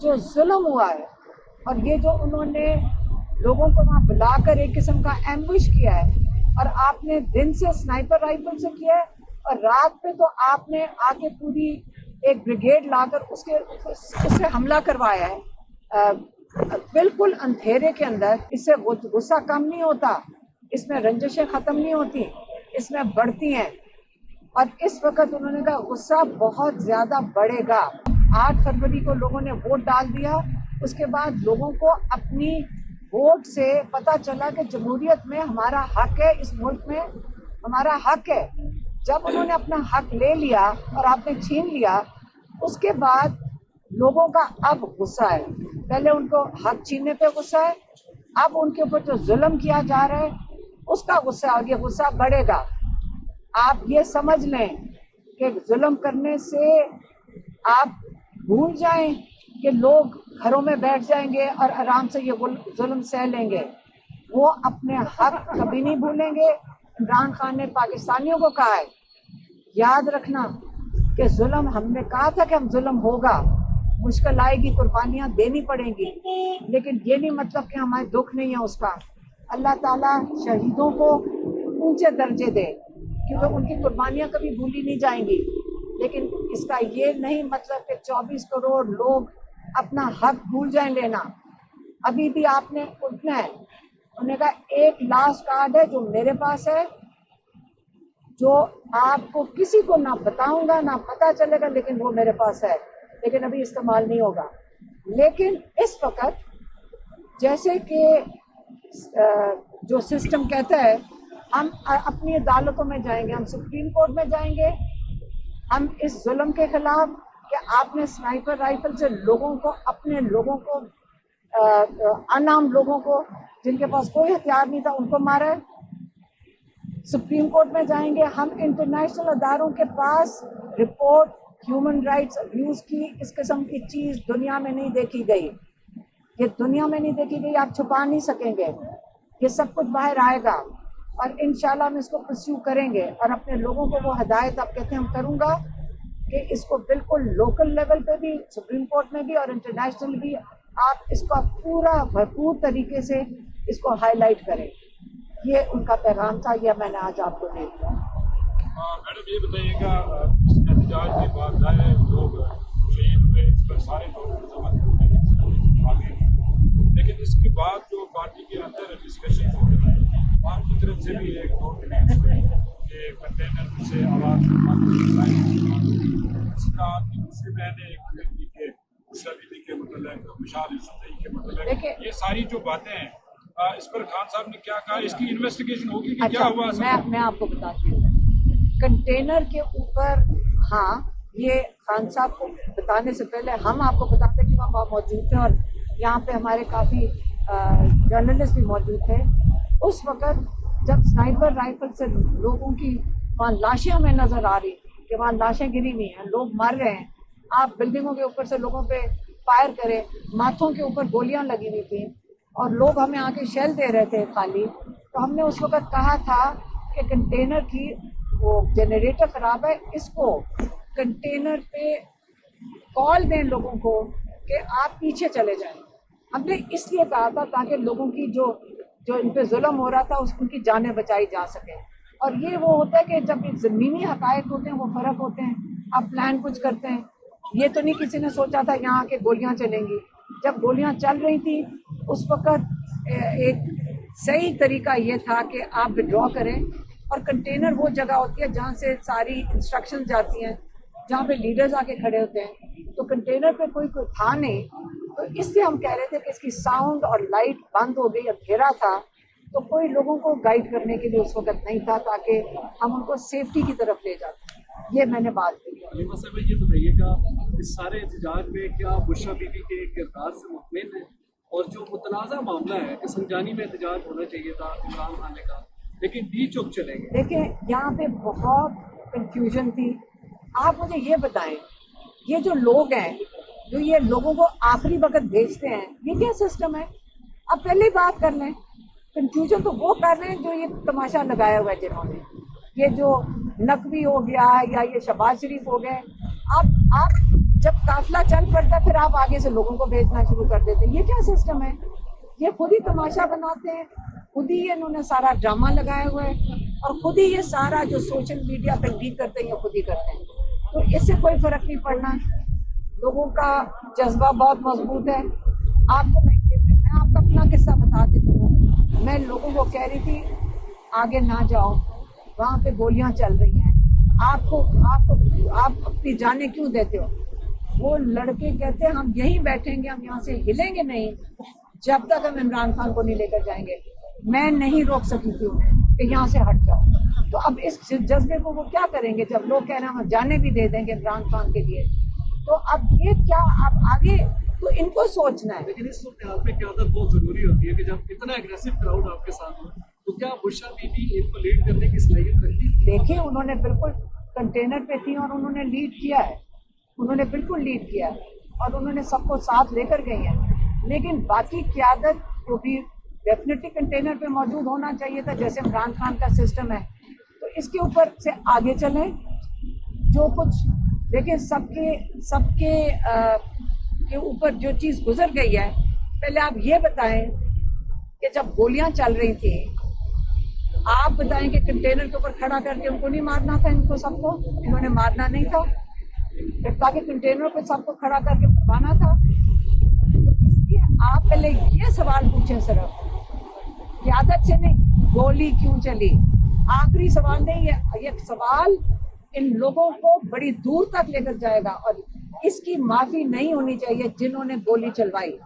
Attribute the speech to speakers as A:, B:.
A: जो जुल्म हुआ है और ये जो उन्होंने लोगों को वहां बुलाकर एक किस्म का एम्बुश किया है, और आपने दिन से स्नाइपर राइफल से किया है और रात में तो आपने आके पूरी एक ब्रिगेड लाकर उससे हमला करवाया है बिल्कुल अंधेरे के अंदर। इससे गुस्सा कम नहीं होता, इसमें रंजिशें खत्म नहीं होती, इसमें बढ़ती हैं। और इस वक्त उन्होंने कहा गुस्सा बहुत ज्यादा बढ़ेगा। 8 फरवरी को लोगों ने वोट डाल दिया, उसके बाद लोगों को अपनी वोट से पता चला कि जमहूरियत में हमारा हक है, इस मुल्क में हमारा हक है। जब उन्होंने अपना हक ले लिया और आपने छीन लिया, उसके बाद लोगों का अब गुस्सा है। पहले उनको हक छीनने पे गुस्सा है, अब उनके ऊपर जो जुल्म किया जा रहा है उसका गुस्सा, और ये गुस्सा बढ़ेगा। आप ये समझ लें कि जुल्म करने से आप भूल जाएं कि लोग घरों में बैठ जाएंगे और आराम से ये जुल्म सह लेंगे। वो अपने हक कभी नहीं भूलेंगे। इमरान खान ने पाकिस्तानियों को कहा है, याद रखना कि जुल्म, हमने कहा था कि हम जुल्म होगा, मुश्किल आएगी, कुर्बानियां देनी पड़ेंगी, लेकिन ये नहीं मतलब कि हमारे दुख नहीं है उसका। अल्लाह ताला शहीदों को ऊंचे दर्जे दे, क्योंकि उनकी कुर्बानियां कभी भूली नहीं जाएंगी। लेकिन इसका ये नहीं मतलब कि 24 करोड़ लोग अपना हक भूल जाएं लेना। अभी भी आपने उठना है। उन्होंने कहा एक लास्ट कार्ड है जो मेरे पास है, जो आपको किसी को ना बताऊंगा ना पता चलेगा, लेकिन वो मेरे पास है, लेकिन अभी इस्तेमाल नहीं होगा। लेकिन इस वक्त जैसे कि जो सिस्टम कहता है, हम अपनी अदालतों में जाएंगे, हम सुप्रीम कोर्ट में जाएंगे, हम इस जुल्म के खिलाफ कि आपने स्नाइपर राइफल से लोगों को, अपने लोगों को, अनाम लोगों को जिनके पास कोई हथियार नहीं था, उनको मारा है। सुप्रीम कोर्ट में जाएंगे, हम इंटरनेशनल अदारों के पास रिपोर्ट ह्यूमन राइट्स अब्यूज की, इस किस्म की चीज दुनिया में नहीं देखी गई। ये दुनिया में नहीं देखी गई, आप छुपा नहीं सकेंगे, ये सब कुछ बाहर आएगा और इंशाल्लाह हम इसको परस्यू करेंगे। और अपने लोगों को वो हिदायत आप कहते हैं हम करूंगा कि इसको बिल्कुल लोकल लेवल पे भी, सुप्रीम कोर्ट में भी और इंटरनेशनल भी, आप इसका पूरा भरपूर तरीके से इसको हाईलाइट करें। ये उनका पैगाम था, यह मैंने आज आपको दे दिया।
B: मैडम ये बताइएगा, इस एहतजाज के बाद ज़ाहिर लोग शहीद हुए, इस पर सारे लोग आगे, लेकिन इसके बाद जो पार्टी के अंदर डिस्कशन हो रहा है, आपकी तरफ से भी एक दो डिमांड्स हुई कि कंटेनर से आवाज़ दूसरी मैंने एक के मुशर्रफ के मतलब मिशाल के मतलब, ये सारी जो बातें हैं इस पर खान साहब ने क्या कहा, इसकी इन्वेस्टिगेशन होगी कि क्या हुआ?
A: मैं आपको बताती हूँ कंटेनर के ऊपर। हाँ, ये खान साहब को बताने से पहले हम आपको बताते कि वहाँ मौजूद थे और यहाँ पे हमारे काफ़ी जर्नलिस्ट भी मौजूद थे। उस वक़्त जब स्नाइपर राइफल से लोगों की वहाँ लाशें हमें नज़र आ रही कि वहाँ लाशें गिरी हुई हैं, लोग मर रहे हैं, आप बिल्डिंगों के ऊपर से लोगों पे फायर करें, माथों के ऊपर गोलियां लगी हुई थी और लोग हमें आके शेल दे रहे थे खाली। तो हमने उस वक़्त कहा था कि कंटेनर की वो जनरेटर ख़राब है, इसको कंटेनर पे कॉल दें लोगों को कि आप पीछे चले जाएं। हमने इसलिए कहा था ताकि लोगों की जो इन पे जुल्म हो रहा था उनकी जानें बचाई जा सके। और ये वो होता है कि जब ज़मीनी हक़ाइक़ होते हैं वो फ़र्क होते हैं। आप प्लान कुछ करते हैं, ये तो नहीं किसी ने सोचा था यहाँ आके गोलियाँ चलेंगी। जब गोलियाँ चल रही थी उस वक़्त एक सही तरीका ये था कि आप विड्रॉ करें, और कंटेनर वो जगह होती है जहाँ से सारी इंस्ट्रक्शन जाती हैं, जहाँ पे लीडर्स आके खड़े होते हैं। तो कंटेनर पे कोई था नहीं, तो इससे हम कह रहे थे कि इसकी साउंड और लाइट बंद हो गई, अंधेरा था, तो कोई लोगों को गाइड करने के लिए उस वक्त नहीं था ताकि हम उनको सेफ्टी की तरफ ले जाते। ये मैंने बात की।
C: हलीमा साहब ये बताइएगा, इस सारे एहतजाज में क्या बुशरा बीबी के किरदार से मुतमिन है? और जो मुतनाज़ा मामला है कि संजानी में एहतजाज होना चाहिए था इमरान खान ने कहा, लेकिन डी चौक चले गए।
A: देखिए यहाँ पे बहुत कंफ्यूजन थी। आप मुझे ये बताएं, ये जो लोग हैं जो ये लोगों को आखिरी वक्त भेजते हैं, ये क्या सिस्टम है? अब पहले ही बात कर लें, कंफ्यूजन तो वो कर रहे हैं जो ये तमाशा लगाया हुआ है जिन्होंने, ये जो नकवी हो गया या ये शहबाज शरीफ हो गए, आप जब काफिला चल पड़ता फिर आप आगे से लोगों को भेजना शुरू कर देते। ये क्या सिस्टम है? ये खुद ही तमाशा बनाते हैं, खुद ही इन्होंने सारा ड्रामा लगाया हुआ है और खुद ही ये सारा जो सोशल मीडिया पे लीक करते हैं ये खुद ही करते हैं। तो इससे कोई फर्क नहीं पड़ना। लोगों का जज्बा बहुत मजबूत है। आपको मैं आपको अपना किस्सा बता देती हूँ। मैं लोगों को कह रही थी आगे ना जाओ, वहाँ पे गोलियां चल रही हैं, आप अपनी जानें क्यों देते हो? वो लड़के कहते हैं हम यहीं बैठेंगे, हम यहाँ से हिलेंगे नहीं जब तक हम इमरान खान को नहीं लेकर जाएंगे। मैं नहीं रोक सकी थी कि यहाँ से हट जाओ। तो अब इस जज्बे को वो क्या करेंगे जब लोग कह रहे हैं हम जाने भी दे देंगे इमरान खान के लिए? तो अब ये क्या, अब आगे तो इनको सोचना है।
C: लेकिन इस सूरत में क्यादत बहुत जरूरी होती है कि जब इतना एग्रेसिव क्राउड आपके साथ हो तो क्या बुशरा बीबी इनको लीड करने की सलाहियत रखती है?
A: देखिए उन्होंने बिल्कुल कंटेनर पे थी और उन्होंने लीड किया है, उन्होंने बिल्कुल लीड किया है और उन्होंने सबको साथ लेकर गई है। लेकिन बाकी क़यादत को भी डेफिनेटली कंटेनर पे मौजूद होना चाहिए था, जैसे इमरान खान का सिस्टम है। तो इसके ऊपर से आगे चलें जो कुछ, देखिए सबके के ऊपर जो चीज़ गुजर गई है। पहले आप ये बताएं कि जब गोलियां चल रही थी आप बताएं कि कंटेनर के ऊपर खड़ा करके उनको नहीं मारना था? इनको सबको इन्होंने मारना नहीं था, ताकि कंटेनर पे सबको खड़ा करके मरवाना था। तो इसलिए आप पहले ये सवाल पूछें सिर्फ, क़यादत से नहीं, गोली क्यों चली? आखिरी सवाल नहीं है, ये सवाल इन लोगों को बड़ी दूर तक लेकर जाएगा और इसकी माफी नहीं होनी चाहिए जिन्होंने गोली चलवाई।